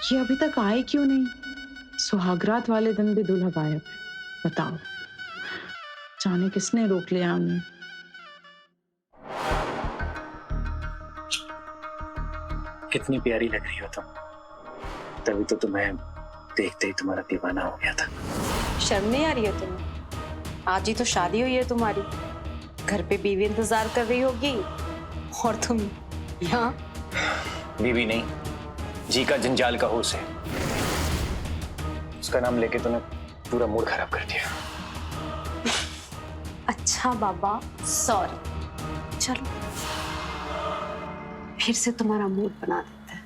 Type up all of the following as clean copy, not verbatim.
ये अभी तक आए क्यों नहीं? सुहागरात वाले दिन भी दूल्हा गायब। बताओ, जाने किसने रोक लिया हमें? कितनी प्यारी लग रही हो तुम। तभी तो तुम्हें देखते ही तुम्हारा दीवाना हो गया था। शर्म नहीं आ रही है तुम्हें? आज ही तो शादी हुई है तुम्हारी, घर पे बीवी इंतजार कर रही होगी और तुम यहाँ। बीवी नहीं, जी का जंजाल का होश है। उसका नाम लेके तूने पूरा मूड खराब कर दिया। अच्छा बाबा, सॉरी। चलो फिर से तुम्हारा मूड बना देते हैं।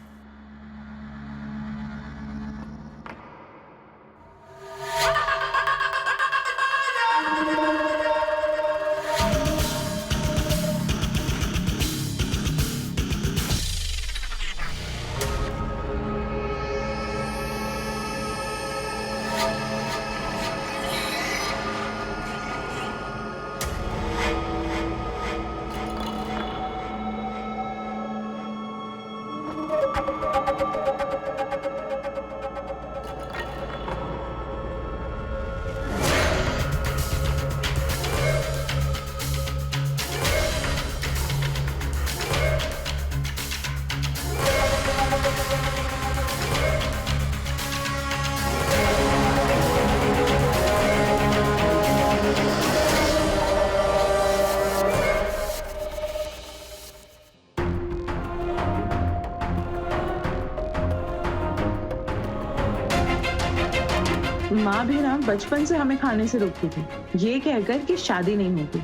माँ भी ना बचपन से हमें खाने से रोकती थी, ये कहकर कि शादी नहीं होगी।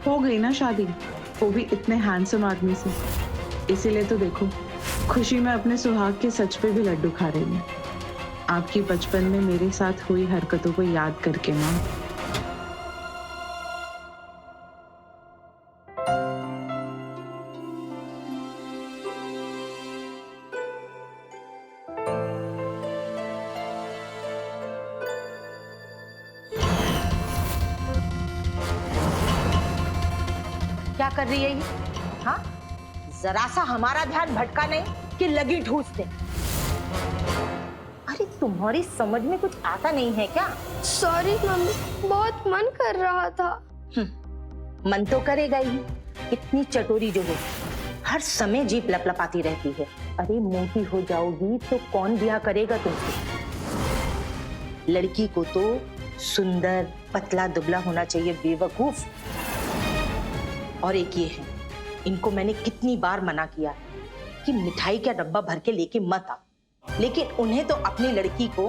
हो गई ना शादी, वो भी इतने हैंडसम आदमी से। इसीलिए तो देखो, खुशी में अपने सुहाग के सच पे भी लड्डू खा रही हूँ। आपकी बचपन में मेरे साथ हुई हरकतों को याद करके माँ। क्या कर रही है ये? हाँ, जरा सा हमारा ध्यान भटका नहीं कि लगी ठूस दे। अरे तुम्हारी समझ में कुछ आता नहीं है क्या? सॉरी मम्मी, बहुत मन कर रहा था। मन तो करेगा ही, इतनी चटोरी जो है, हर समय जीभ लपलपाती रहती है। अरे मोटी हो जाओगी तो कौन ब्याह करेगा तुमसे? लड़की को तो सुंदर पतला दुबला होना चाहिए, बेवकूफ। और एक ये है, इनको मैंने कितनी बार मना किया है कि मिठाई का डब्बा भर के लेके मत आ, लेकिन उन्हें तो अपनी लड़की को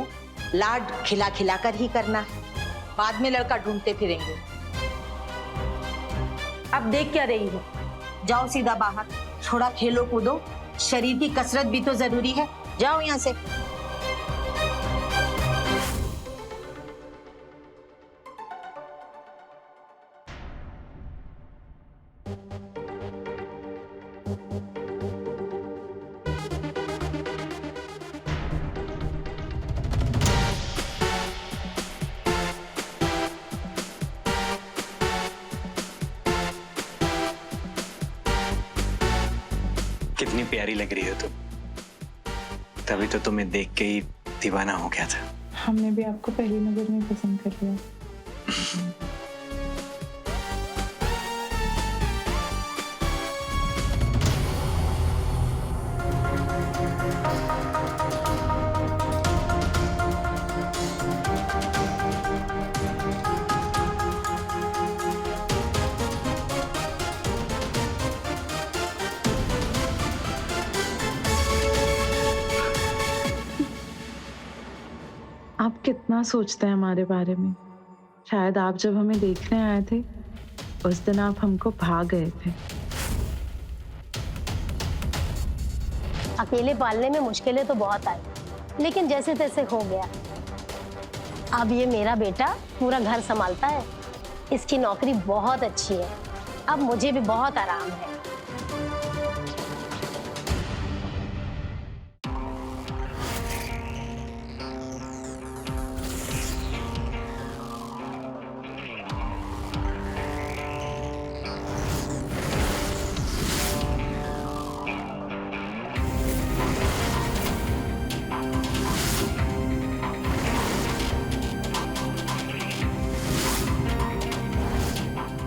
लाड खिला खिला कर ही करना है। बाद में लड़का ढूंढते फिरेंगे। अब देख क्या रही हो? जाओ सीधा बाहर, थोड़ा खेलो कूदो, शरीर की कसरत भी तो जरूरी है। जाओ यहाँ से। कितनी प्यारी लग रही हो तुम। तभी तो तुम्हें देख के ही दीवाना हो गया था। हमने भी आपको पहली नजर में पसंद कर लिया। आप कितना सोचते हैं हमारे बारे में। शायद आप जब हमें देखने आए थे, उस दिन आप हमको भाग गए थे। अकेले पालने में मुश्किलें तो बहुत आई, लेकिन जैसे तैसे हो गया। अब ये मेरा बेटा पूरा घर संभालता है। इसकी नौकरी बहुत अच्छी है। अब मुझे भी बहुत आराम है।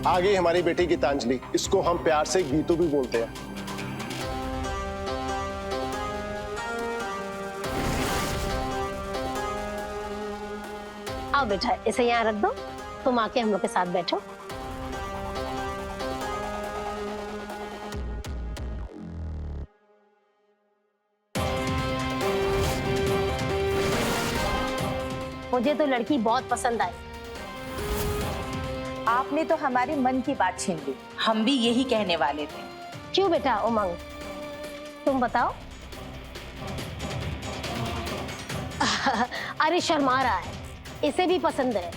आ गई हमारी बेटी गीतांजलि, इसको हम प्यार से गीतू भी बोलते हैं। आओ बेटा, इसे यहाँ रख दो, तुम आके हम लोग के साथ बैठो। मुझे तो लड़की बहुत पसंद आई। आपने तो हमारे मन की बात छीन ली, हम भी यही कहने वाले थे। क्यों बेटा उमंग, तुम बताओ। अरे शर्मा रहा है, इसे भी पसंद है।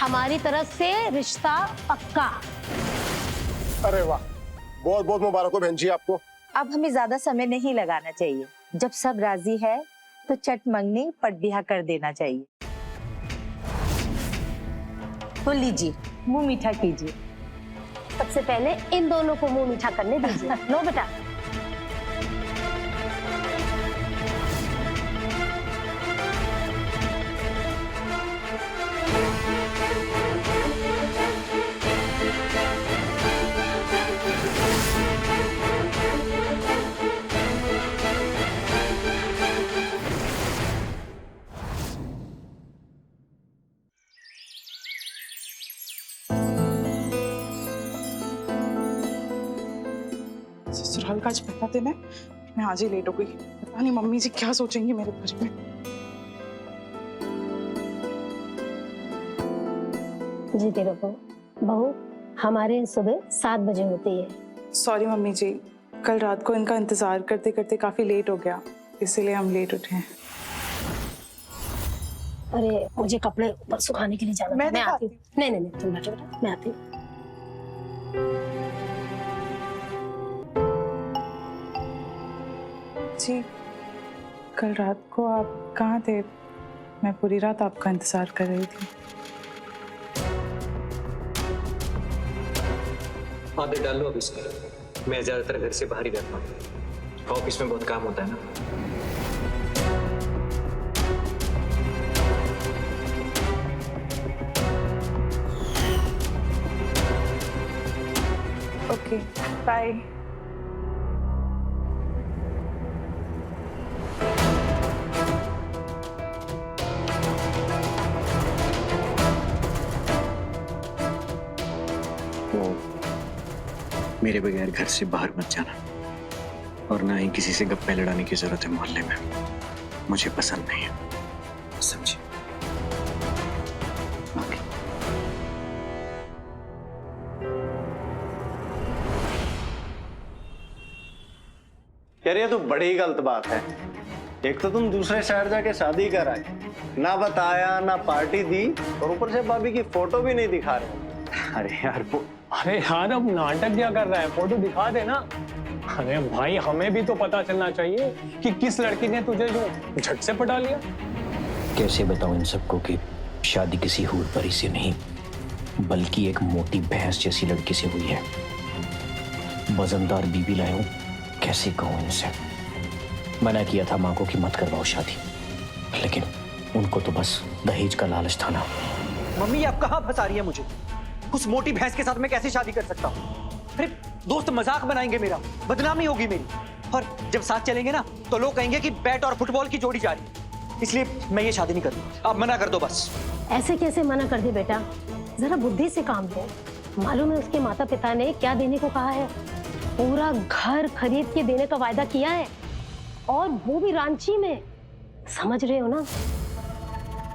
हमारी तरफ से रिश्ता पक्का। अरे वाह, बहुत बहुत मुबारक हो बहन जी आपको। अब हमें ज्यादा समय नहीं लगाना चाहिए, जब सब राजी है तो चट मंगनी पट ब्याह कर देना चाहिए। तो लीजिए, मुंह मीठा कीजिए। सबसे पहले इन दोनों को मुंह मीठा करने दीजिए। लो बेटा। ससुराल का आज पता दिन है, मैं आज ही लेट हो गई। पता नहीं मम्मी जी क्या सोचेंगी मेरे बारे में। जीते रहो बहू, हमारे सुबह 7 बजे होती है। सॉरी मम्मी जी, कल रात को इनका इंतजार करते करते काफी लेट हो गया, इसीलिए हम लेट उठे हैं। अरे मुझे कपड़े ऊपर सुखाने के लिए जाना मैं था। मैं आती दिखाती हूँ। नहीं नहीं नहीं, तुम बैठो बेटा, मैं आती हूँ। जी, कल रात को आप कहाँ थे? मैं पूरी रात आपका इंतजार कर रही थी। आदत डाल लो अब इसकी। मैं ज्यादातर घर से बाहर ही रहता हूँ, ऑफिस में बहुत काम होता है ना। Okay, bye. मेरे बगैर घर से बाहर मत जाना, और ना ही किसी से गप्पे लड़ाने की जरूरत है मोहल्ले में। मुझे पसंद नहीं है, समझे? यार ये तो बड़ी गलत बात है। एक तो तुम दूसरे शहर जाके शादी कर आए, ना बताया ना पार्टी दी, और ऊपर से भाभी की फोटो भी नहीं दिखा रहे। अरे यार वो अरे यार अब नाटक क्या कर रहा है, फोटो दिखा दे ना। अरे भाई हमें भी तो पता चलना चाहिए कि किस लड़की ने तुझे जो झट से पटा लिया। कैसे बताऊं इन सबको कि शादी किसी हूर परी से नहीं बल्कि एक मोटी भैंस जैसी लड़की से हुई है। वजनदार बीबी लाया हूं, कैसे कहूं इनसे। मना किया था मां को कि मत करवाओ शादी, लेकिन उनको तो बस दहेज का लालच था ना। मम्मी आप कहां फंसा रही है मुझे? उस मोटी भैंस के साथ मैं कैसे शादी कर सकता हूँ? अरे दोस्त मजाक बनाएंगे, मेरा बदनामी होगी मेरी, और जब साथ चलेंगे ना तो लोग कहेंगे कि बैट और फुटबॉल की जोड़ी जा रही है। इसलिए मैं ये शादी नहीं करूंगा। आप मना कर दो बस। ऐसे कैसे मना कर दे बेटा, जरा बुद्धि से काम दो। मालूम है उसके माता पिता ने क्या देने को कहा है? पूरा घर खरीद के देने का वायदा किया है, और वो भी रांची में। समझ रहे हो ना?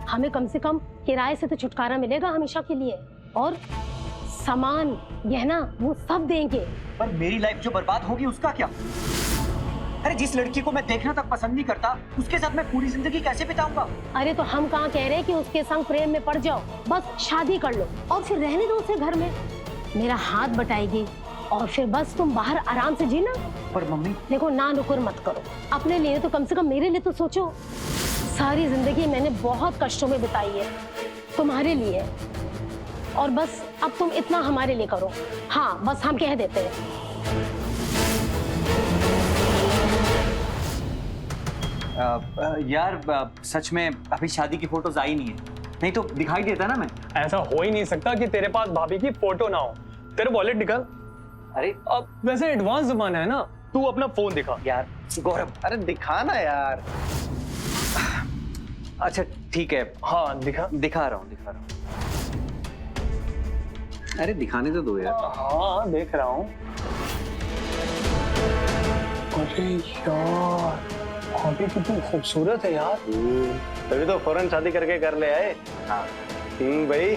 हमें कम से कम किराए से तो छुटकारा मिलेगा हमेशा के लिए, और सामान गहना वो सब देंगे। पर मेरी लाइफ जो बर्बाद होगी उसका क्या? अरे जिस लड़की को मैं देखना तक पसंद नहीं करता, उसके साथ मैं पूरी जिंदगी कैसे बिताऊंगा? अरे तो हम कहाँ कह रहे हैं कि उसके संग प्रेम में पड़ जाओ, बस शादी कर लो और फिर रहने दो उसे घर में। मेरा हाथ बटाएगी और फिर बस तुम बाहर आराम से जीना। पर मम्मी देखो, ना नुकुर मत करो। अपने लिए तो कम से कम मेरे लिए तो सोचो। सारी जिंदगी मैंने बहुत कष्टों में बिताई है तुम्हारे लिए, और बस अब तुम इतना हमारे लिए करो। हाँ, बस हम कह देते हैं। यार सच में अभी शादी की फोटोज आई नहीं है, नहीं तो दिखाई देता ना मैं। ऐसा हो ही नहीं सकता कि तेरे पास भाभी की फोटो ना हो। तेरे वॉलेट निकाल। अरे अब वैसे एडवांस जमाना है ना, तू अपना फोन दिखा। यार गौरव, अरे दिखा ना यार। अच्छा ठीक है, हाँ दिखा। दिखा रहा हूँ। अरे दिखाने तो दो यार। हाँ देख रहा हूँ। अरे यार, भाभी कितनी खूबसूरत है यार। तभी तो फौरन शादी करके कर ले आए। हाँ भाई,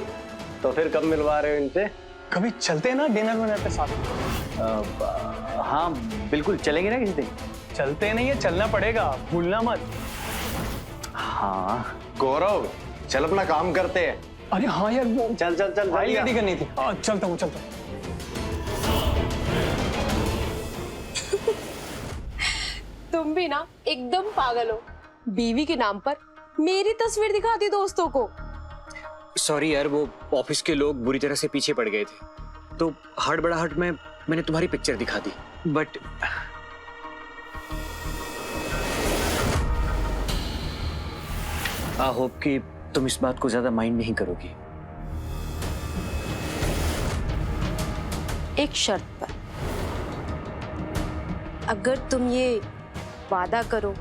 तो फिर कब मिलवा रहे हो इनसे? कभी चलते हैं ना डिनर विनर पे साथ। हाँ बिल्कुल चलेंगे ना किसी दिन। चलते नहीं है, चलना पड़ेगा, भूलना मत। हाँ गौरव, चल अपना काम करते हैं। अरे हाँ यार, वो चल चल चल फाइल जल्दी आ। रेडी करनी थी। चलता हूँ। तुम भी ना एकदम पागल हो। बीवी के नाम पर मेरी तस्वीर दिखाती दोस्तों को। सॉरी यार, वो ऑफिस के लोग बुरी तरह से पीछे पड़ गए थे, तो हड़बड़ाहट में मैंने तुम्हारी पिक्चर दिखा दी। बट आई होप कि तुम इस बात को ज्यादा माइंड नहीं करोगी। एक शर्त पर, अगर तुम ये वादा करो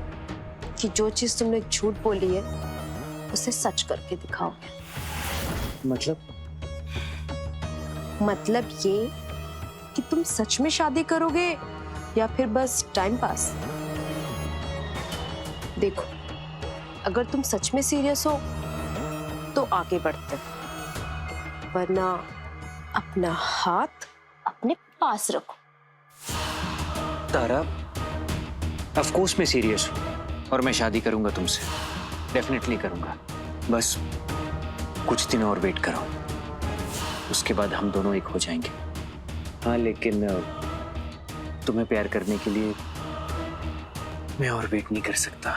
कि जो चीज तुमने झूठ बोली है उसे सच करके दिखाओगे। मतलब ये कि तुम सच में शादी करोगे या फिर बस टाइम पास। देखो, अगर तुम सच में सीरियस हो तो आगे बढ़ते, वरना अपना हाथ अपने पास रखो। तारा, ऑफ कोर्स मैं सीरियस हूँ और मैं शादी करूंगा तुमसे, डेफिनेटली करूंगा। बस कुछ दिन और वेट करो, उसके बाद हम दोनों एक हो जाएंगे। हाँ लेकिन तुम्हें प्यार करने के लिए मैं और वेट नहीं कर सकता।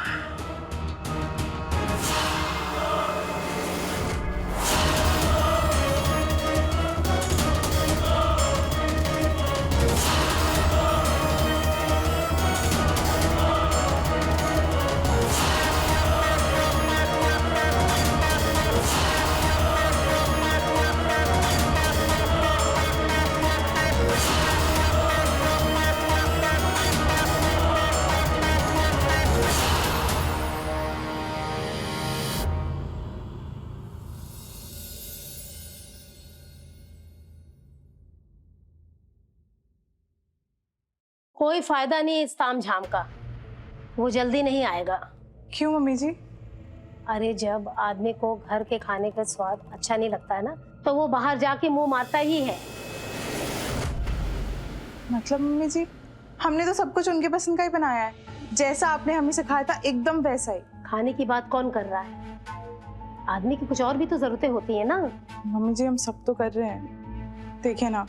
कोई फायदा नहीं इस ताम झाम का, वो जल्दी नहीं आएगा। क्यों मम्मी जी? अरे जब आदमी को घर के खाने का स्वाद अच्छा नहीं लगता है ना, तो वो बाहर जाके मुंह मारता ही है। मतलब मम्मी जी, हमने तो सब कुछ उनके पसंद का ही बनाया है, जैसा आपने हमें सिखाया था एकदम वैसा ही। खाने की बात कौन कर रहा है? आदमी की कुछ और भी तो जरूरतें होती है ना। मम्मी जी हम सब तो कर रहे हैं, देखिए ना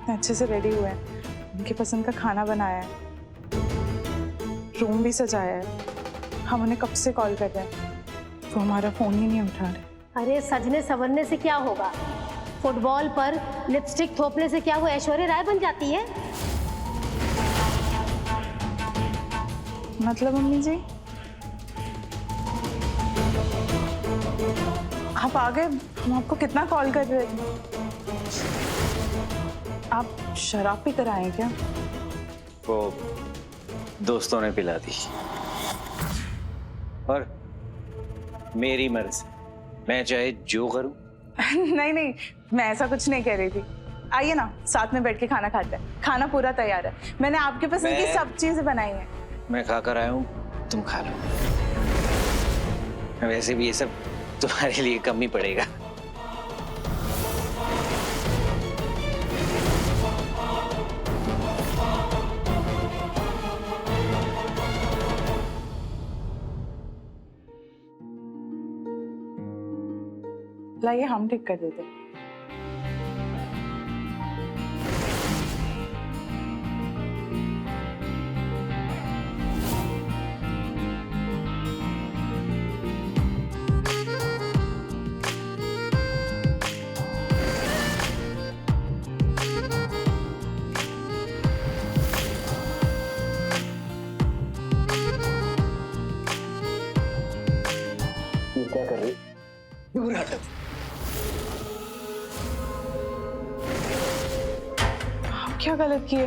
इतने अच्छे से रेडी हुए हैं, उनकी पसंद का खाना बनाया है, रूम भी सजाया है। हम उन्हें कब से कॉल कर रहे हैं, वो हमारा फोन ही नहीं उठा रहे। अरे सजने संवरने से क्या होगा? फुटबॉल पर लिपस्टिक थोपने से क्या वो ऐश्वर्या राय बन जाती है? मतलब मम्मी जी आप आ गए, हम आपको कितना कॉल कर रहे थे। आप शराब पी कर आए क्या? वो दोस्तों ने पिला दी, और मेरी मर्जी, मैं चाहे जो करूं। नहीं नहीं, मैं ऐसा कुछ नहीं कह रही थी। आइए ना साथ में बैठ के खाना खाते हैं, खाना पूरा तैयार है, मैंने आपके पसंद की सब चीजें बनाई हैं। मैं खा कर आया हूं, तुम खा लो। वैसे भी ये सब तुम्हारे लिए कम ही पड़ेगा। लाइए हम ठीक कर देते हैं। क्या कर रही? दूर हटो। क्या गलत किए?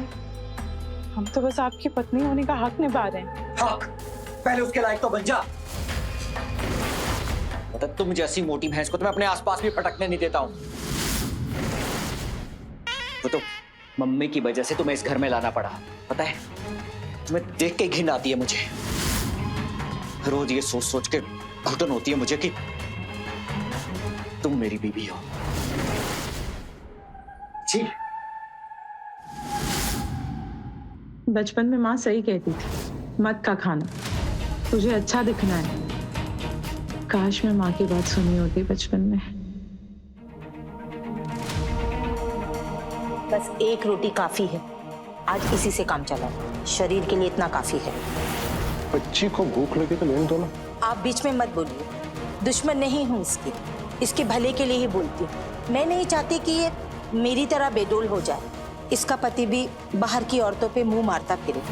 हम तो बस आपकी पत्नी होने का हक निभा रहे हैं। हक? पहले उसके लायक तो बन जा। मतलब तुम जैसी मोटी भैंस को तो मैं अपने आसपास भी पटकने नहीं देता हूं। वो तो मम्मी की वजह से तुम्हें इस घर में लाना पड़ा, पता है? तुम्हें देख के घिन आती है मुझे। रोज ये सोच सोच के घुटन होती है मुझे कि तुम मेरी बीवी हो। जी। बचपन में माँ सही कहती थी, मत का खाना, तुझे अच्छा दिखना है। काश मैं माँ की बात सुनी होती बचपन में। बस एक रोटी काफी है, आज इसी से काम चला। शरीर के लिए इतना काफी है। बच्ची को भूख लगी तो लेने दो ना। आप बीच में मत बोलिए, दुश्मन नहीं हूँ इसकी, इसके भले के लिए ही बोलती हूँ। मैं नहीं चाहती कि ये मेरी तरह बेडोल हो जाए। इसका पति भी बाहर की औरतों पे मुंह मारता फिरे।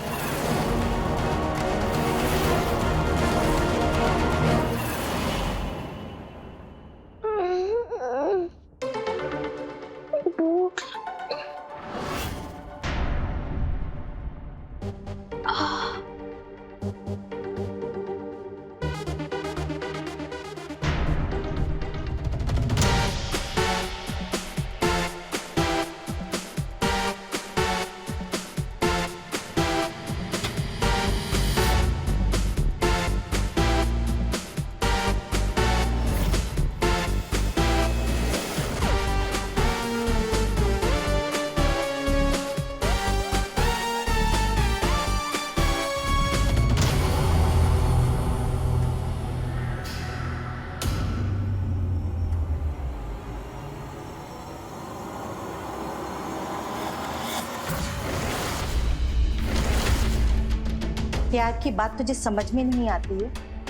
प्यार की बात तुझे समझ में नहीं आती है?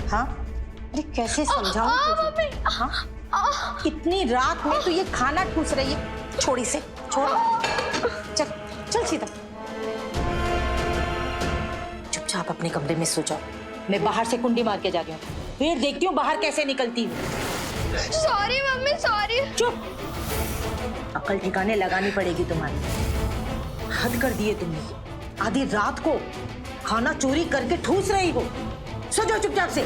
हाँ, अरे कैसे समझाऊं तुझे? हाँ? इतनी रात में तू ये खाना ठूस रही है। छोड़ इसे, छोड़। चल चल सीधा। चुपचाप अपने कमरे में सो जाओ। मैं बाहर से कुंडी मार के जा रही हूँ, फिर देखती हूँ बाहर कैसे निकलती हूँ। Sorry mummy, sorry. चुप। अकल ठिकाने लगानी पड़ेगी तुम्हारी। हद कर दिए तुमने। आधी रात को खाना चोरी करके ठूस रही हो। सो जाओ चुपचाप से।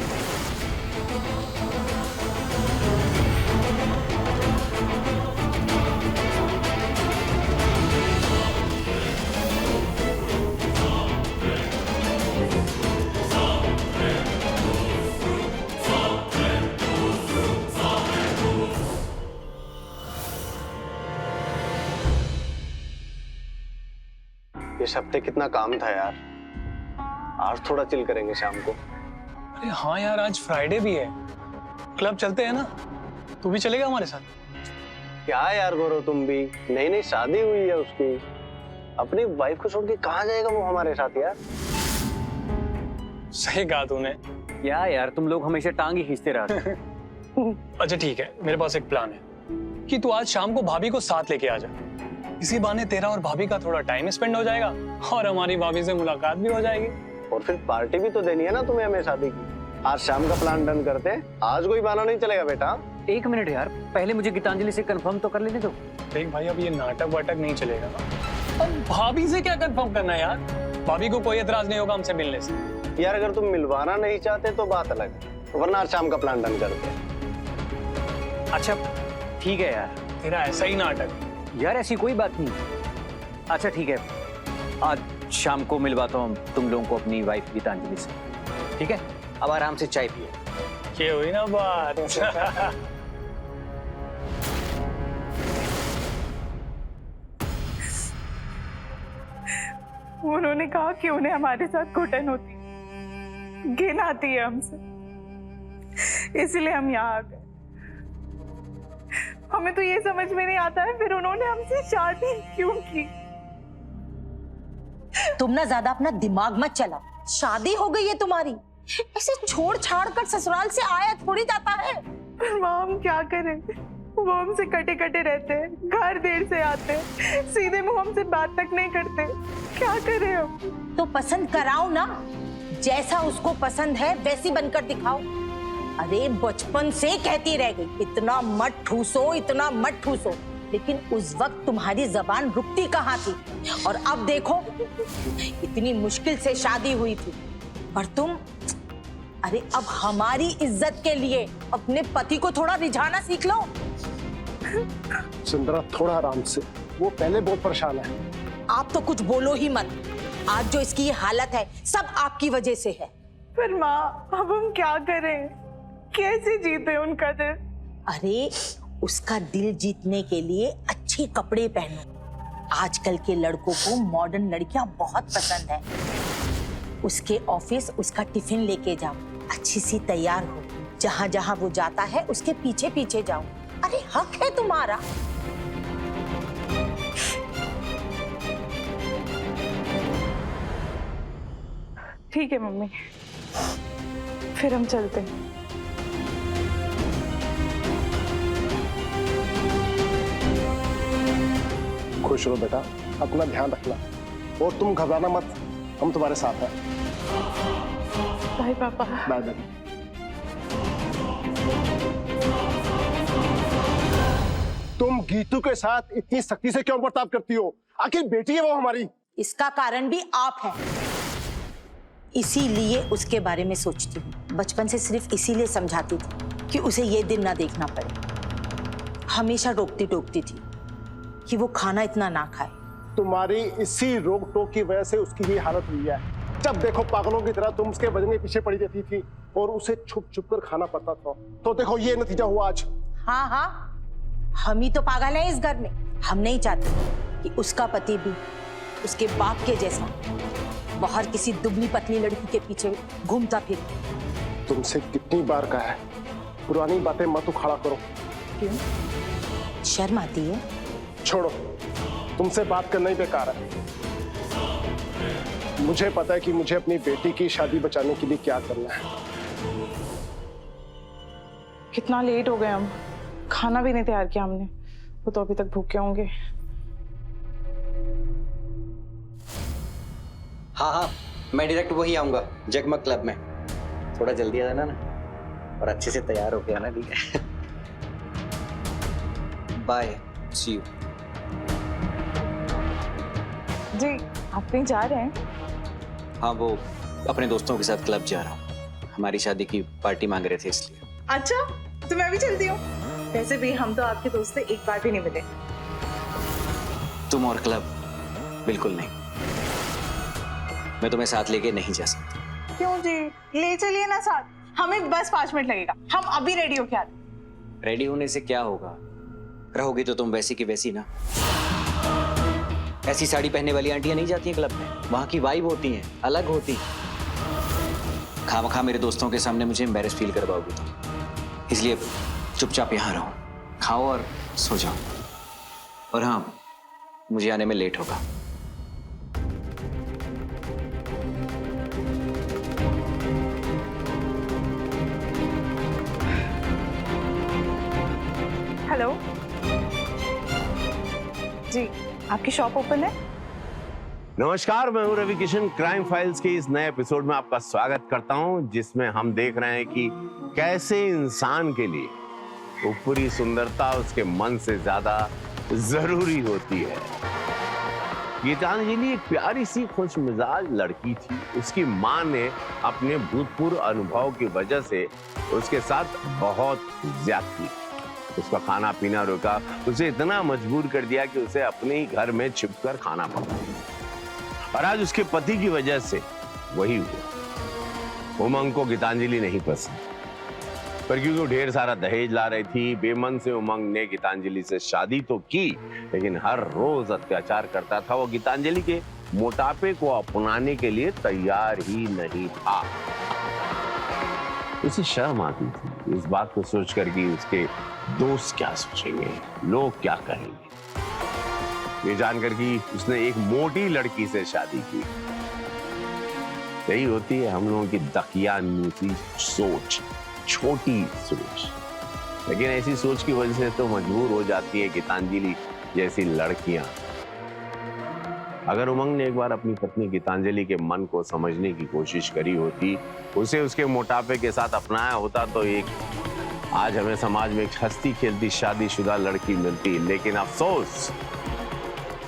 इस हफ्ते कितना काम था यार। आज थोड़ा चिल करेंगे शाम को। अरे हाँ यार, आज फ्राइडे भी है, क्लब चलते हैं ना? तू भी चलेगा हमारे साथ? क्या यार गौरव, तुम भी। नई नई शादी हुई है उसकी, अपनी वाइफ को छोड़ के कहाँ जाएगा वो हमारे साथ यार? सही कहा तूने। क्या यार, तुम लोग हमेशा टांग ही खींचते रहते। अच्छा ठीक है, मेरे पास एक प्लान है कि तू आज शाम को भाभी को साथ लेके आ जा। इसी बहाने तेरा और भाभी का थोड़ा टाइम स्पेंड हो जाएगा और हमारी भाभी से मुलाकात भी हो जाएगी। और फिर पार्टी भी तो देनी है ना तुम्हें हमें शादी की। आज शाम का प्लान डन करते हैं। आज कोई बहाना नहीं चलेगा बेटा। एक मिनट यार, पहले मुझे गीतांजलि से कंफर्म तो कर लेने दो। देख भाई, अब ये नाटक वाटक नहीं चलेगा ना। अब भाभी से क्या कंफर्म करना है यार? भाभी को कोई एतराज नहीं होगा हमसे मिलने से। यार अगर तुम मिलवाना नहीं चाहते तो बात अलग है, वरना आज शाम का प्लान डन करते हैं। अच्छा ठीक है यार। तेरा ऐसा ही नाटक। यार ऐसी कोई बात नहीं। अच्छा ठीक है, आज शाम को मिलवाता हूँ तुम लोगों को अपनी वाइफ गीतांजलि से। ठीक है, अब आराम से चाय पियो। ये हुई ना बात। उन्होंने कहा कि उन्हें हमारे साथ घुटन होती, घिन आती है हमसे, इसलिए हम यहाँ आ गए। हमें तो ये समझ में नहीं आता है फिर उन्होंने हमसे शादी क्यों की। तुम ना ज्यादा अपना दिमाग मत चलाओ। शादी हो गई है तुम्हारी, ऐसे छोड़ छाड़ कर ससुराल से आया थोड़ी जाता है। माँ हम क्या करें, वो हमसे कटे कटे रहते हैं, घर देर से आते हैं, सीधे मुंह हमसे बात तक नहीं करते। क्या करें हम? तो पसंद कराओ ना, जैसा उसको पसंद है वैसी बनकर दिखाओ। अरे बचपन से कहती रह गई, इतना मत ठूसो, इतना मत ठूसो। लेकिन उस वक्त तुम्हारी जबान रुकती कहाँ थी? और अब देखो, इतनी मुश्किल से शादी हुई थी पर तुम, अरे अब हमारी इज्जत के लिए अपने पति को थोड़ा रिझाना सीख लो। सुंदरा थोड़ा आराम से, वो पहले बहुत परेशान है। आप तो कुछ बोलो ही मत। आज जो इसकी ये हालत है सब आपकी वजह से है। फिर माँ अब हम क्या करें? कैसे जीते उनका दिल? अरे उसका दिल जीतने के लिए अच्छे कपड़े पहनो। आजकल के लड़कों को मॉडर्न लड़कियां बहुत पसंद है। उसके ऑफिस उसका टिफिन लेके जाओ, अच्छी सी तैयार हो, जहां जहां वो जाता है उसके पीछे पीछे जाओ। अरे हक है तुम्हारा। ठीक है मम्मी, फिर हम चलते हैं। खुश रहो बेटा, अपना ध्यान रखना और तुम घबराना मत, हम तुम्हारे साथ हैं। बाय पापा। Bye bye. तुम गीतू के साथ इतनी सख्ती से क्यों बर्ताव करती हो? आखिर बेटी है वो हमारी। इसका कारण भी आप हैं। इसीलिए उसके बारे में सोचती हूँ। बचपन से सिर्फ इसीलिए समझाती थी कि उसे ये दिन ना देखना पड़े। हमेशा रोकती टोकती थी कि वो खाना इतना ना खाए। तुम्हारी इसी रोक टोक की वजह से उसकी ये हालत हुई है। जब देखो पागलों की तरह तुम उसके वजन के पीछे पड़ी रहती थी और उसे छुप छुप कर खाना पड़ता था। तो देखो ये नतीजा हुआ आज। हाँ हाँ, हम ही तो पागल हैं इस घर में। हम नहीं चाहते कि उसका पति भी उसके बाप के जैसा बाहर किसी दुबली पतली लड़की के पीछे घूमता फिरे। तुमसे कितनी बार कहा है, पुरानी बातें मत उखाड़ा करो। क्यों? शर्म आती है? छोड़ो, तुमसे बात करना ही बेकार है। मुझे पता है कि मुझे अपनी बेटी की शादी बचाने के लिए क्या करना है। कितना लेट हो गए हम, खाना भी नहीं तैयार किया हमने। वो तो अभी तक भूखे होंगे। हाँ हाँ, मैं डायरेक्ट वही आऊंगा, जगमग क्लब में। थोड़ा जल्दी आ जाना ना, और अच्छे से तैयार होके आना, ठीक है? Bye, C you. जी आप कहीं जा रहे हैं? हाँ, वो अपने दोस्तों के साथ क्लब जा रहा हूँ। हमारी शादी की पार्टी मांग रहे थे इसलिए। अच्छा, तो मैं भी चलती हूँ। वैसे भी हम तो आपके दोस्त से एक बार भी नहीं मिले। तुम और क्लब? बिल्कुल नहीं, मैं तुम्हें साथ लेके नहीं जा सकता। क्यों जी? ले चलिए ना साथ, हमें बस 5 मिनट लगेगा। हम अभी रेडी होके आते। रेडी होने से क्या होगा? रहोगी तो तुम वैसी की वैसी ना। ऐसी साड़ी पहनने वाली आंटियां नहीं जाती हैं क्लब में। वहां की वाइब होती है, अलग होती। खामखा मेरे दोस्तों के सामने मुझे एम्बैरेस फील करवाओगी तुम, इसलिए चुपचाप यहाँ रहो, खाओ और सो जाओ। और हाँ, मुझे आने में लेट होगा। हेलो जी, आपकी शॉप ओपन है? नमस्कार, मैं हूं रवि किशन। क्राइम फाइल्स के इस नए एपिसोड में आपका स्वागत करता हूं, जिसमें हम देख रहे हैं कि कैसे इंसान के लिए ऊपरी सुंदरता उसके मन से ज्यादा जरूरी होती है। गीतांजलि एक प्यारी सी खुश मिजाज लड़की थी। उसकी माँ ने अपने भूतपूर्व अनुभव की वजह से उसके साथ बहुत ज्यादती, उसका खाना पीना रोका, उसे इतना मजबूर कर दिया कि उसे अपने ही घर में छिपकर खाना पड़ा। और आज उसके पति की वजह से वही हुआ। उमंग को गीतांजलि नहीं पसंद, पर क्योंकि वो ढेर सारा दहेज ला रही थी, बेमन से उमंग ने गीतांजलि से शादी तो की, लेकिन हर रोज अत्याचार करता था। वो गीतांजलि के मोटापे को अपनाने के लिए तैयार ही नहीं था। उसे शर्म आती थी इस बात को सोचकर कि उसके दोस्त क्या सोचेंगे, लोग क्या कहेंगे। ये जानकर कि उसने एक मोटी लड़की से शादी की। यही होती है हम लोगों की दकियानूसी सोच, छोटी सोच। लेकिन ऐसी सोच की वजह से तो मजबूर हो जाती है गीतांजलि जैसी लड़कियां। अगर उमंग ने एक बार अपनी पत्नी गीतांजलि के मन को समझने की कोशिश करी होती, उसे उसके मोटापे के साथ अपनाया होता, तो एक आज हमें समाज में एक हंसती खेलती शादीशुदा लड़की मिलती, लेकिन अफसोस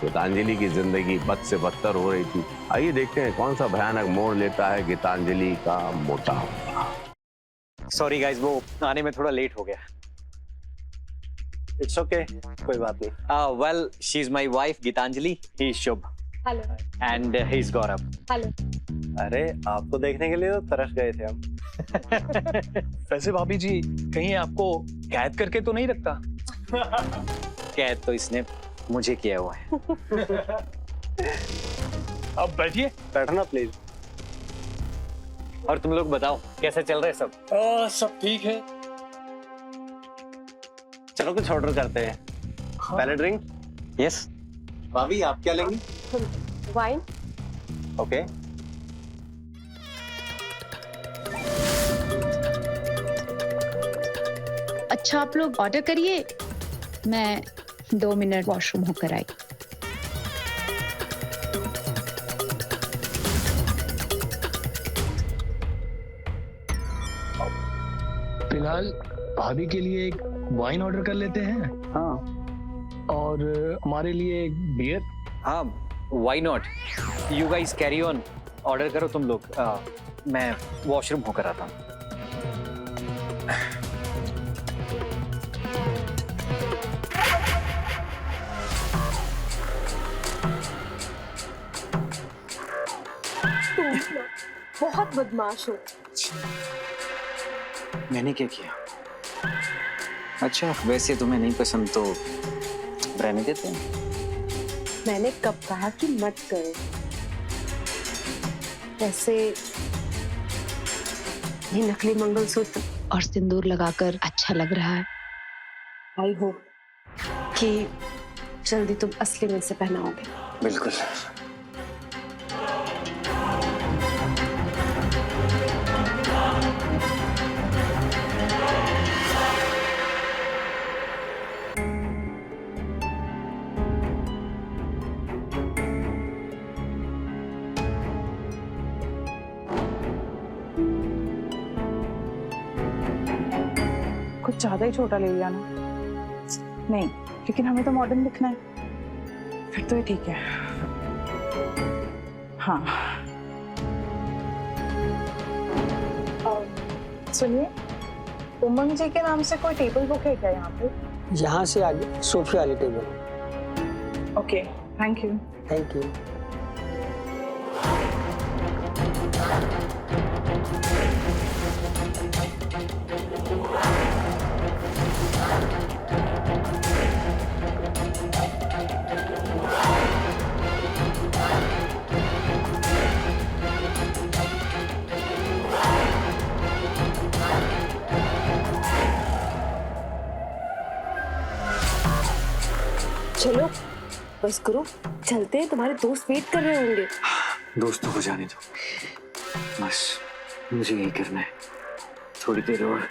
गीतांजलि की जिंदगी बद से बदतर हो रही थी। आइए देखते हैं कौन सा भयानक मोड़ लेता है गीतांजलि का मोटापा। सॉरी गाइस, वो आने में थोड़ा लेट हो गया। इट्स ओके, कोई बात नहीं। Well, she is my wife Geetanjali, he is Shubh hello and he is Gaurav. Hello. अरे आपको देखने के लिए तो तरस गए थे हम। वैसे भाभी जी कहीं आपको कैद करके तो नहीं रखता? कैद तो इसने मुझे किया हुआ है। अब बैठिए। बैठना प्लीज। और तुम लोग बताओ कैसे चल रहे हैं सब? सब ठीक है। चलो कुछ ऑर्डर करते हैं। पहले ड्रिंक। यस। भाभी आप क्या लेंगी? वाइन। ओके। अच्छा आप लोग ऑर्डर करिए, मैं 2 मिनट वॉशरूम होकर आई। फिलहाल भाभी के लिए एक वाइन ऑर्डर कर लेते हैं। हाँ। और हमारे लिए एक बियर। हाँ, why not. You guys carry on, order करो तुम लोग। मैं वॉशरूम होकर आता हूँ। बहुत बदमाश हो। मैंने क्या किया? अच्छा वैसे तुम्हें नहीं पसंद तो रहने देते हैं। मैंने कब कहा कि मत करो। वैसे ये नकली मंगलसूत्र और सिंदूर लगाकर अच्छा लग रहा है। आई होप कि जल्दी तुम असली में से पहनाओगे। बिल्कुल। कुछ ज्यादा ही छोटा ले लिया ना। नहीं, लेकिन हमें तो मॉडर्न दिखना है। फिर तो ये ठीक है। हाँ। सुनिए, उमंग जी के नाम से कोई टेबल बुक है क्या यहाँ पे? यहाँ से आगे सोफे वाली table. Okay, thank you. Thank you. चलो बस करो, चलते हैं, तुम्हारे दोस्त वेट कर रहे होंगे। दोस्तों को जाने दो, बस मुझे यही करना है। थोड़ी देर और।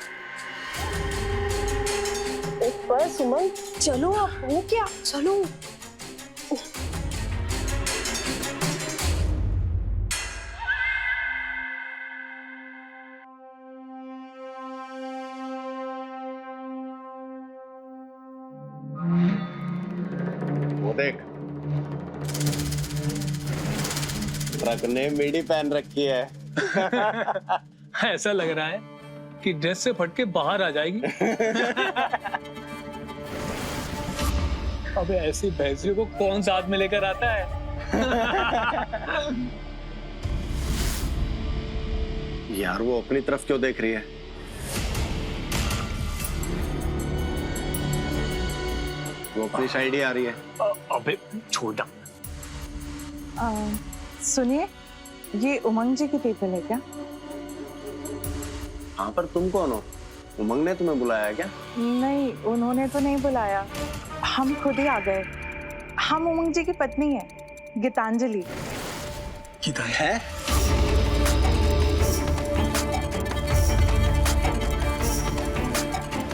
बस उमंग, चलो आप, हो क्या, चलो। वो देख, ट्रक ने मिडी पहन रखी है। ऐसा लग रहा है कि ड्रेस से फट के बाहर आ जाएगी। अबे ऐसी भैंसियों को कौन साथ में लेकर आता है? यार वो अपनी तरफ क्यों देख रही है? वो अपनी साइड ही आ रही है। अबे छोटा। सुनिए, ये उमंग जी की टेबल है क्या? हाँ, पर तुम कौन हो? उमंग ने तुम्हें बुलाया क्या? नहीं, उन्होंने तो नहीं बुलाया, हम खुद ही आ गए। हम उमंग जी की पत्नी है, गीतांजलि। है?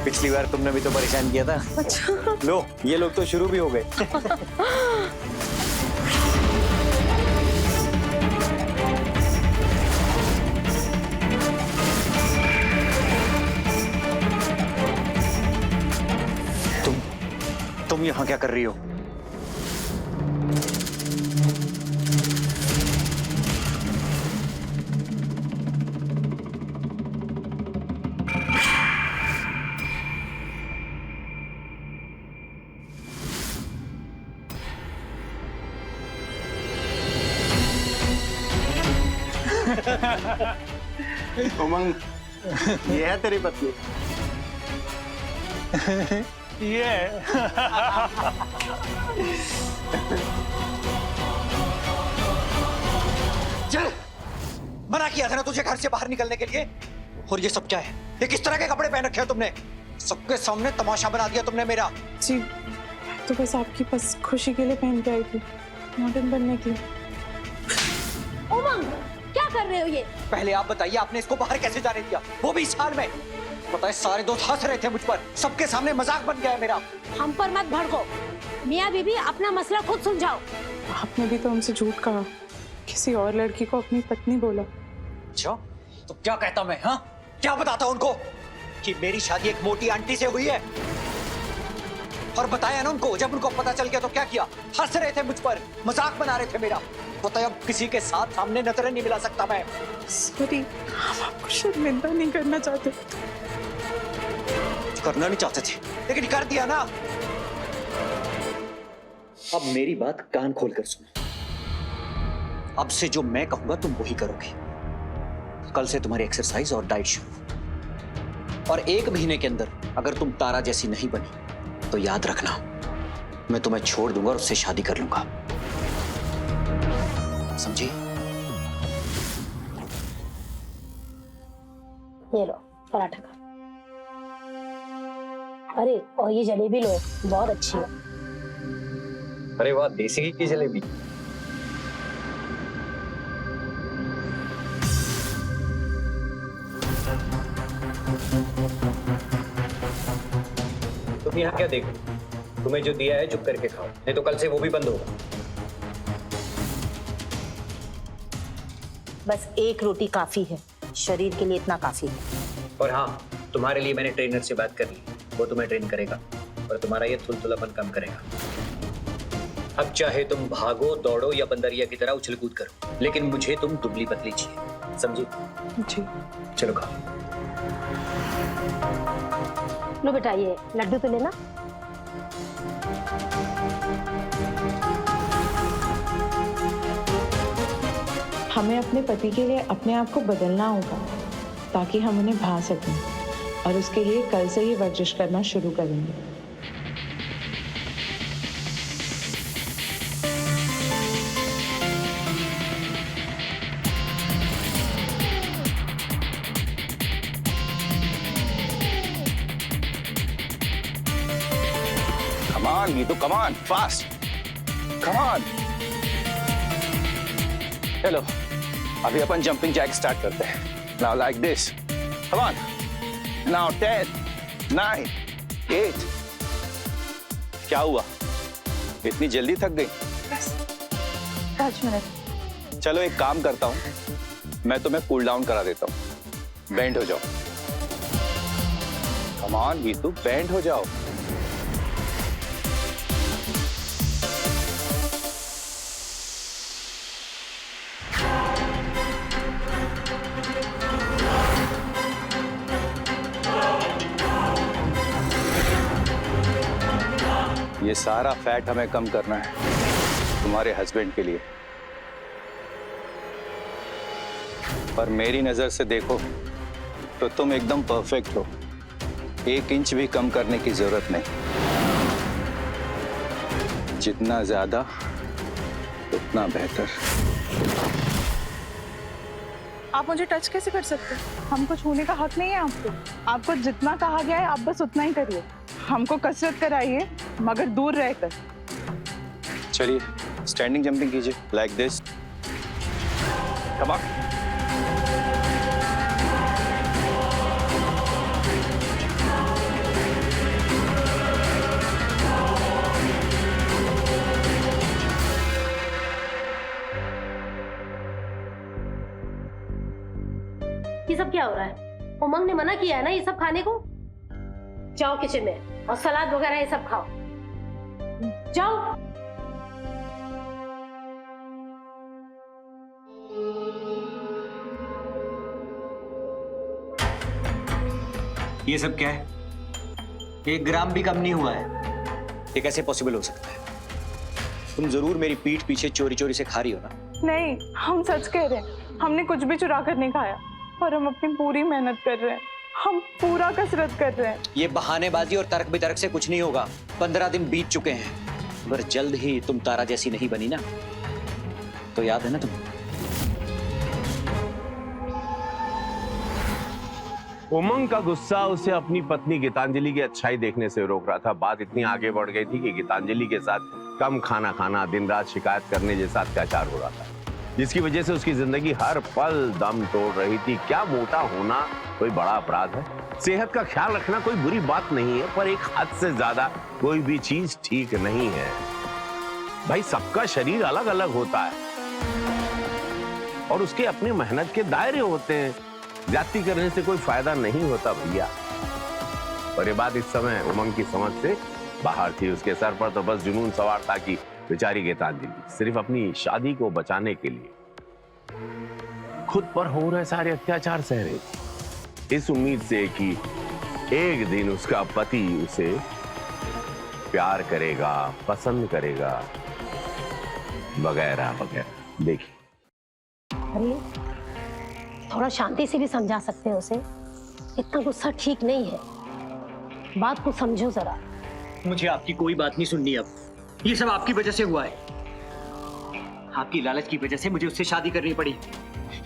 पिछली बार तुमने भी तो परेशान किया था। अच्छा। लो, ये लोग तो शुरू भी हो गए। यहाँ क्या कर रही हो? उमंग, ये है तेरी पत्नी? ये चल, मना किया था ना तुझे घर से बाहर निकलने के लिए। और ये सब क्या है? ये किस तरह के कपड़े पहन रखे हो तुमने? सबके सामने तमाशा बना दिया तुमने मेरा। जी, तो बस आपकी बस खुशी के लिए पहन के आई थी, मॉडर्न बनने की। उमंग, क्या कर रहे हो ये? पहले आप बताइए, आपने इसको बाहर कैसे जाने दिया, वो भी इस हाल में? पता है सारे दोस्त हंस रहे थे मुझ पर, सबके सामने मजाक बन गया है मेरा। हम पर मत भड़को। मियाँ बीबी अपना मसला खुद सुलझाओ। आपने भी तो हमसे झूठ कहा, किसी और लड़की को अपनी पत्नी बोला। अच्छा, तो क्या कहता मैं? हाँ, क्या बताता उनको कि मेरी शादी एक मोटी आंटी से हुई है? और बताया ना उनको, जब उनको पता चल गया तो क्या किया? हंस रहे थे मुझ पर, मजाक बना रहे थे मेरा। पता है अब किसी के साथ सामने नजरें नहीं मिला सकता मैं। सॉरी, हम आपको शर्मिंदा नहीं करना चाहते। करना नहीं चाहते थे, लेकिन कर दिया ना। अब मेरी बात कान खोलकर सुनो। अब से जो मैं कहूंगा तुम वही करोगे। कल से तुम्हारी एक्सरसाइज और डाइट शुरू। और 1 महीने के अंदर अगर तुम तारा जैसी नहीं बनी तो याद रखना, मैं तुम्हें छोड़ दूंगा और उससे शादी कर लूंगा। समझी? ये लो पराठा खा। अरे और ये जलेबी लो, बहुत अच्छी है। अरे वाह, देसी घी की जलेबी। तुम यहाँ क्या देख रहे हो? तुम्हें जो दिया है चुप करके खाओ, नहीं तो कल से वो भी बंद होगा। बस एक रोटी काफी है, शरीर के लिए इतना काफी है। और हाँ, तुम्हारे लिए मैंने ट्रेनर से बात कर ली, वो तुम्हें ट्रेन करेगा और तुम्हारा ये थुलथुलापन कम करेगा। अब चाहे तुम भागो, दौड़ो या बंदरिया की तरह उछल कूद करो, लेकिन मुझे तुम दुबली पतली चाहिए, समझी? जी। चलो खाओ। लो बेटा, ये लड्डू तो लेना। हमें अपने पति के लिए अपने आप को बदलना होगा ताकि हम उन्हें भा सकें, और उसके लिए कल से ही वर्जिश करना शुरू करेंगे। Come on, Neetu, come on, fast. Come on. चलो, अभी अपन जंपिंग जैक स्टार्ट करते हैं। Now like this. Come on. Now 10, 9, 8. क्या हुआ? इतनी जल्दी थक गई? 5 मिनट। चलो एक काम करता हूँ, मैं तुम्हें कूल डाउन करा देता हूँ। बेंड हो जाओ। Come on, नीतू, बेंड हो जाओ। ये सारा फैट हमें कम करना है तुम्हारे हस्बैंड के लिए। पर मेरी नजर से देखो तो तुम एकदम परफेक्ट हो, 1 इंच भी कम करने की जरूरत नहीं। जितना ज्यादा उतना बेहतर। आप मुझे टच कैसे कर सकते हैं? हमको छूने का हक नहीं है आपको। आपको जितना कहा गया है आप बस उतना ही करिए। हमको कसरत कराइए मगर दूर रहकर। चलिए स्टैंडिंग जंपिंग कीजिए, लाइक दिस। Come on. ये सब क्या हो रहा है? उमंग ने मना किया है ना ये सब खाने को। जाओ किचन में और सलाद वगैरह ये सब खाओ। जाओ। ये सब क्या है? 1 ग्राम भी कम नहीं हुआ है। ये कैसे पॉसिबल हो सकता है? तुम जरूर मेरी पीठ पीछे चोरी चोरी से खा रही हो ना? नहीं, हम सच कह रहे हैं, हमने कुछ भी चुरा कर नहीं खाया और हम अपनी पूरी मेहनत कर रहे हैं, हम पूरा कसरत कर रहे हैं। ये बहानेबाजी और तर्क बितर्क से कुछ नहीं होगा। 15 दिन बीत चुके हैं। अगर जल्द ही तुम तारा जैसी नहीं बनी ना, तो याद है ना तुम? उमंग का गुस्सा उसे अपनी पत्नी गीतांजलि की अच्छाई देखने से रोक रहा था। बात इतनी आगे बढ़ गई थी कि गीतांजलि के साथ कम खाना खाना, दिन रात शिकायत करने जैसा अत्याचार हो रहा था, जिसकी वजह से उसकी जिंदगी हर पल दम तोड़ रही थी। क्या मोटा होना कोई बड़ा अपराध है? सेहत का ख्याल रखना कोई बुरी बात नहीं है, पर एक हद से ज्यादा कोई भी चीज ठीक नहीं है। भाई, सबका शरीर अलग अलग होता है और उसके अपने मेहनत के दायरे होते हैं। ज्यादती करने से कोई फायदा नहीं होता भैया। और ये बात इस समय उमंग की समझ से बाहर थी। उसके सर पर तो बस जुनून सवार था कि बेचारी गीतांजलि सिर्फ अपनी शादी को बचाने के लिए खुद पर हो रहे सारे अत्याचार सह रही थी, इस उम्मीद से कि एक दिन उसका पति उसे प्यार करेगा, पसंद करेगा, वगैरह वगैरह। देखिए, अरे थोड़ा शांति से भी समझा सकते हैं उसे। इतना गुस्सा ठीक नहीं है, बात को समझो जरा। मुझे आपकी कोई बात नहीं सुननी अब। ये सब आपकी वजह से हुआ है। आपकी लालच की वजह से मुझे उससे शादी करनी पड़ी,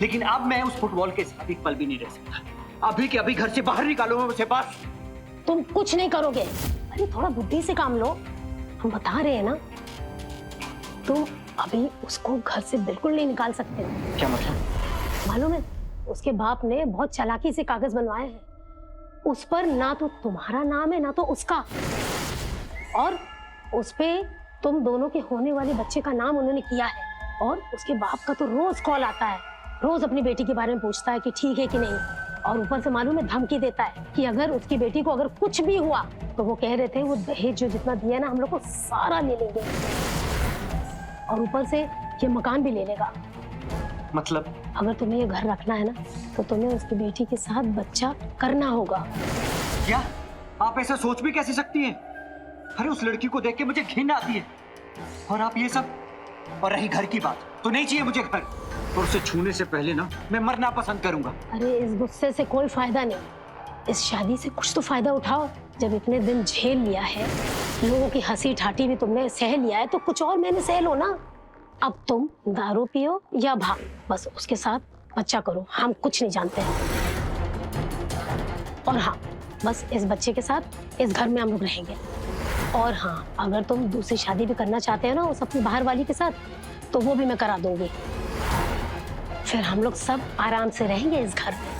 लेकिन अब मैं उस फुटबॉल के साथ एक पल भी नहीं रह सकता। अभी के अभी घर से बाहर निकालो मुझे बस। तुम कुछ नहीं करोगे। अरे थोड़ा बुद्धि से काम लो, हम बता रहे हैं ना। तुम अभी उसको घर से बिल्कुल नहीं निकाल सकते। क्या मतलब? मालूम है, उसके बाप ने बहुत चालाकी से कागज बनवाए हैं। उस पर ना तो तुम्हारा नाम है ना तो उसका, और उस पे तुम दोनों के होने वाले बच्चे का नाम उन्होंने किया है। और उसके बाप का तो रोज कॉल आता है, रोज अपनी बेटी के बारे में पूछता है कि ठीक है कि नहीं। और ऊपर से मालूम है धमकी देता है कि अगर उसकी बेटी को अगर कुछ भी हुआ तो वो कह रहे थे वो दहेज जो जितना दिया ना हम लोग को सारा ले लेंगे, और ऊपर से ये मकान भी ले लेगा। मतलब अगर तुम्हें ये घर रखना है ना तो तुम्हें उसकी बेटी के साथ बच्चा करना होगा। क्या आप ऐसा सोच भी कैसे सकती हैं? अरे उस लड़की को देख के मुझे घिन आती है, और आप ये सब। और रही घर की बात, तो नहीं चाहिए मुझे घर, और उसे छूने से पहले ना मैं मरना पसंद करूंगा। अरे इस गुस्से से कोई फायदा नहीं, इस शादी से कुछ तो फायदा उठाओ। जब इतने दिन झेल लिया है, लोगों की हंसी ठाठी भी तुमने सह लिया है, तो कुछ और मैंने सह लो ना। अब तुम दारू पियो या भाग, बस उसके साथ बच्चा करो, हम कुछ नहीं जानते हैं। और हाँ, बस इस बच्चे के साथ इस घर में हम लोग रहेंगे। और हाँ, अगर तुम दूसरी शादी भी करना चाहते हो ना उस अपनी बाहर वाली के साथ, तो वो भी मैं करा दूंगी। फिर हम लोग सब आराम से रहेंगे इस घर में।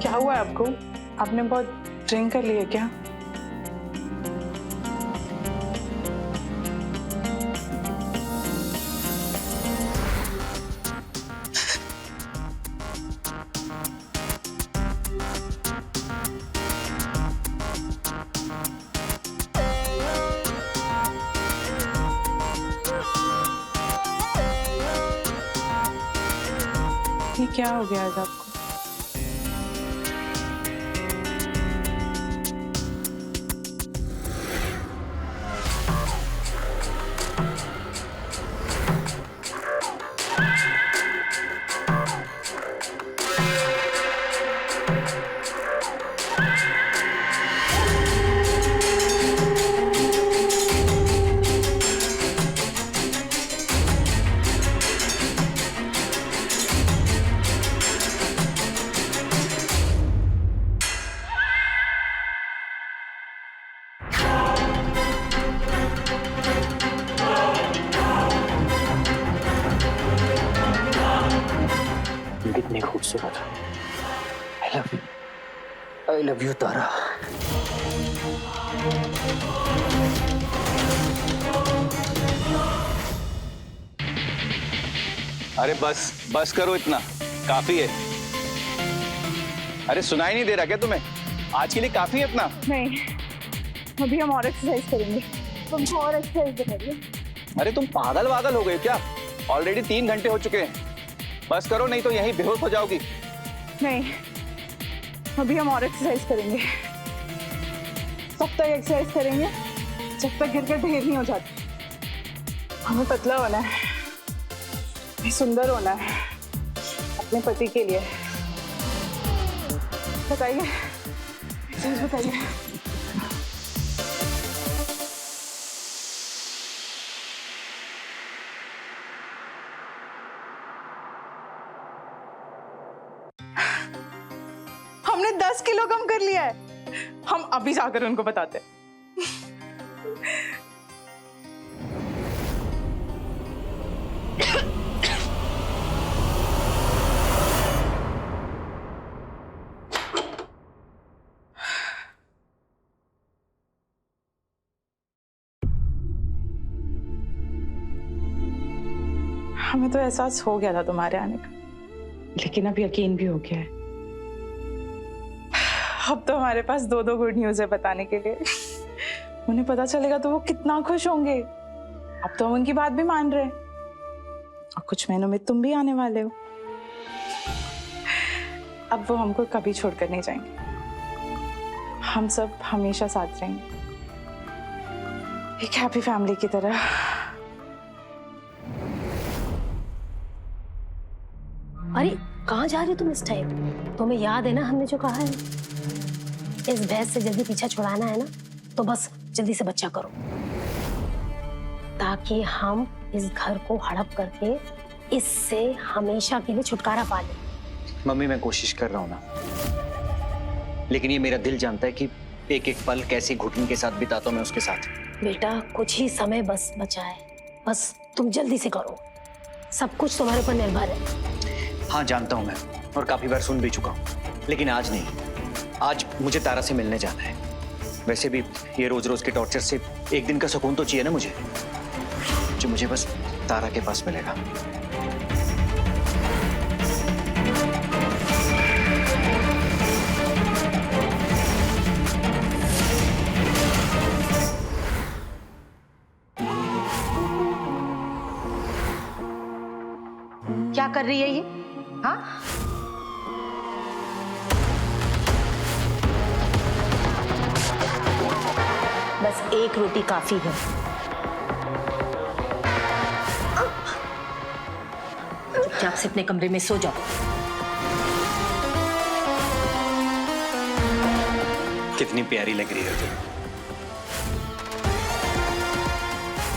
क्या हुआ है आपको? आपने बहुत ड्रिंक कर लिया क्या? ये क्या हो गया आज आपको? कितनी खूबसूरत। आई लव यू तारा। अरे बस बस करो, इतना काफी है। अरे सुनाई नहीं दे रहा क्या तुम्हें? आज के लिए काफी है इतना। नहीं, अभी हम और एक्सरसाइज करेंगे। तुमको और एक्सरसाइज करेंगे। अरे तुम पागल वागल हो गए क्या? ऑलरेडी 3 घंटे हो चुके हैं। बस करो, नहीं तो यहीं बेहोश हो जाओगी। नहीं, अभी हम और एक्सरसाइज करेंगे। तब तक एक्सरसाइज करेंगे जब तक गिरकर ढेर नहीं हो जाती। हमें पतला होना है, सुंदर होना है अपने पति के लिए। बताइए, एक्सरसाइज बताइए। हमने 10 किलो कम कर लिया है। हम अभी जाकर उनको बताते हैं। हमें तो एहसास हो गया था तुम्हारे आने का, लेकिन अब यकीन भी हो गया है। अब तो हमारे पास 2 गुड न्यूज़ है बताने के लिए। उन्हें पता चलेगा तो वो कितना खुश होंगे। अब तो हम उनकी बात भी मान रहे हैं और कुछ महीनों में तुम भी आने वाले हो। अब वो हमको कभी छोड़कर नहीं जाएंगे। हम सब हमेशा साथ रहेंगे, एक हैप्पी फैमिली की तरह। अरे कहाँ जा रही हो तुम इस टाइम? तुम्हें याद है ना हमने जो कहा है, इस भैंस से जल्दी पीछा छुड़ाना है ना, तो बस जल्दी से बच्चा करो, ताकि हम इस घर को हड़प करके इससे हमेशा के लिए छुटकारा पा लें। मम्मी मैं कोशिश कर रहा हूँ ना, लेकिन ये मेरा दिल जानता है कि एक एक पल कैसे घुटन के साथ बिताता हूँ मैं उसके साथ। बेटा कुछ ही समय बस बचा है, बस तुम जल्दी से करो, सब कुछ तुम्हारे ऊपर निर्भर है। हाँ जानता हूँ मैं, और काफी बार सुन भी चुका हूँ, लेकिन आज नहीं। आज मुझे तारा से मिलने जाना है। वैसे भी ये रोज रोज के टॉर्चर से एक दिन का सुकून तो चाहिए ना मुझे, जो मुझे बस तारा के पास मिलेगा। क्या कर रही है ये? हाँ, बस एक रोटी काफी है। चुपचाप से अपने कमरे में सो जाओ। कितनी प्यारी लग रही है तुम।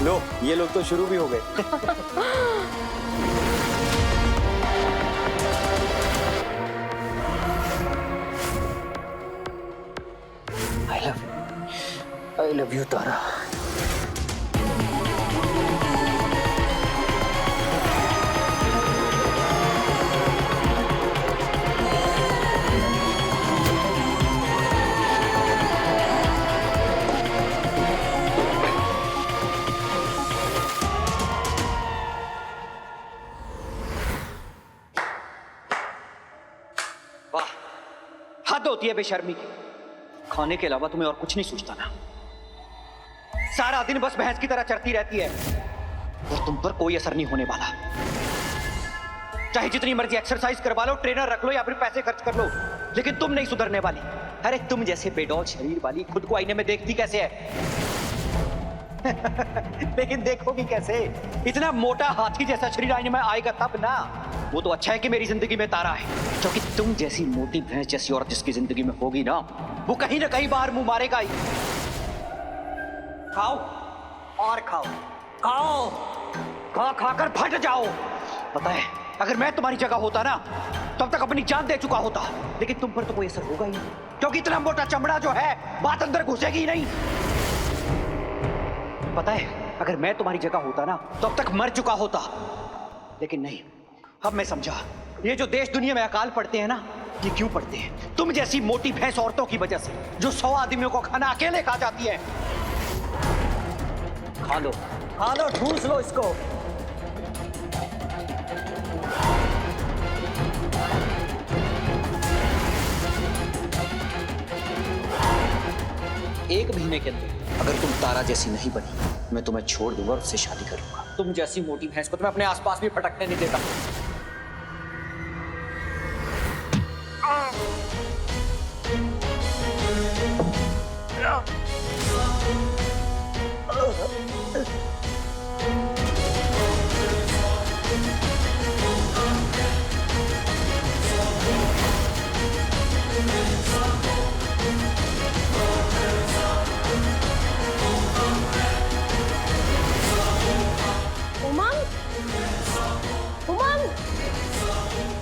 लो, ये लोग तो शुरू भी हो गए। I love you, तारा। वाह, हद होती है बेशर्मी की। खाने के अलावा तुम्हें और कुछ नहीं सूझता ना? सारा दिन बस भैंस की तरह चरती रहती है और तुम पर कोई असर नहीं होने वाला। चाहे जितनी मर्जी एक्सरसाइज करवा लो, ट्रेनर रख लो या फिर पैसे खर्च कर लो, लेकिन तुम नहीं सुधरने वाली। अरे तुम जैसे बेडौल शरीर वाली खुद को आईने में देखती कैसे है? लेकिन देखोगी कैसे? इतना मोटा हाथी जैसा शरीर आईने में आएगा तब ना। वो तो अच्छा है कि मेरी जिंदगी में तारा है, क्योंकि तुम जैसी मोटी भैंस जैसी औरत जिसकी जिंदगी में होगी ना, वो कहीं ना कहीं बाहर मुंह मारेगा ही। खाओ और खाओ, खाओ, खा खाकर फट जाओ। पता है, अगर मैं तुम्हारी जगह होता ना, तब तक अपनी जान दे चुका होता, लेकिन तुम पर तो कोई असर होगा ही नहीं, क्योंकि इतना मोटा चमड़ा जो है बात अंदर घुसेगी ही नहीं। पता है, अगर मैं तुम्हारी जगह होता ना, तब तक मर चुका होता, लेकिन नहीं। अब मैं समझा, ये जो देश दुनिया में अकाल पड़ते हैं ना, ये क्यों पड़ते हैं? तुम जैसी मोटी भैंस औरतों की वजह से, जो 100 आदमियों को खाना अकेले खा जाती है। खा लो, ठूस लो इसको। 1 महीने के अंदर अगर तुम तारा जैसी नहीं बनी, मैं तुम्हें छोड़ दूंगा और उससे शादी करूंगा। तुम जैसी मोटी भैंस को तो मैं अपने आसपास भी फटकने नहीं देता। उमंग, उमंग,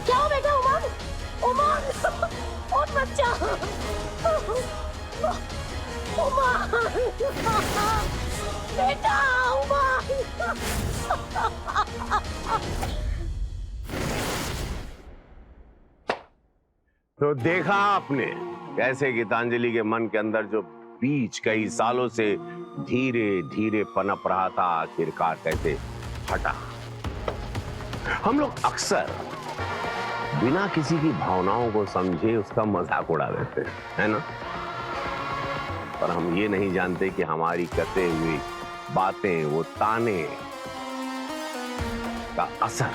क्या हो बेटा? उमंग, उमंग, उठ बच्चा, उमंग, बेटा, उमंग। तो देखा आपने कैसे गीतांजलि के मन के अंदर जो बीज कई सालों से धीरे धीरे पनप रहा था, आखिरकार कैसे हटा। हम लोग अक्सर बिना किसी की भावनाओं को समझे उसका मजाक उड़ा देते हैं, है ना? पर हम ये नहीं जानते कि हमारी कते हुई बातें, वो ताने का असर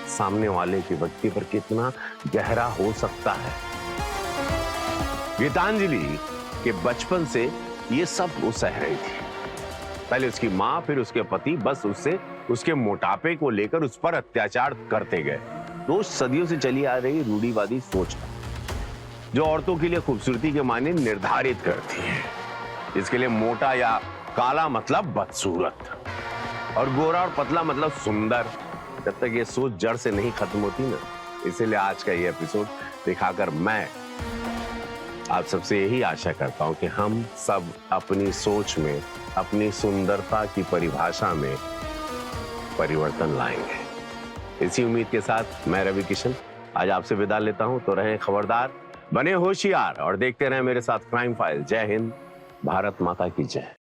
सामने वाले के व्यक्ति पर कितना गहरा हो सकता है। गीतांजलि के बचपन से ये सब वो सह रही थी। पहले उसकी माँ, फिर उसके पति बस उससे उसके मोटापे को लेकर उस पर अत्याचार करते गए। रोज सदियों से चली आ रही रूढ़िवादी सोच जो औरतों के लिए खूबसूरती के मायने निर्धारित करती है। इसके लिए मोटा या काला मतलब बदसूरत और गोरा और पतला मतलब सुंदर। जब तक ये सोच जड़ से नहीं खत्म होती ना, इसीलिए आज का ये एपिसोड दिखाकर मैं आप सबसे यही आशा करता हूं कि हम सब अपनी सोच में, अपनी सुंदरता की परिभाषा में परिवर्तन लाएंगे। इसी उम्मीद के साथ मैं रवि किशन आज आपसे विदा लेता हूं। तो रहें खबरदार, बने होशियार और देखते रहें मेरे साथ क्राइम फाइल। जय हिंद, भारत माता की जय।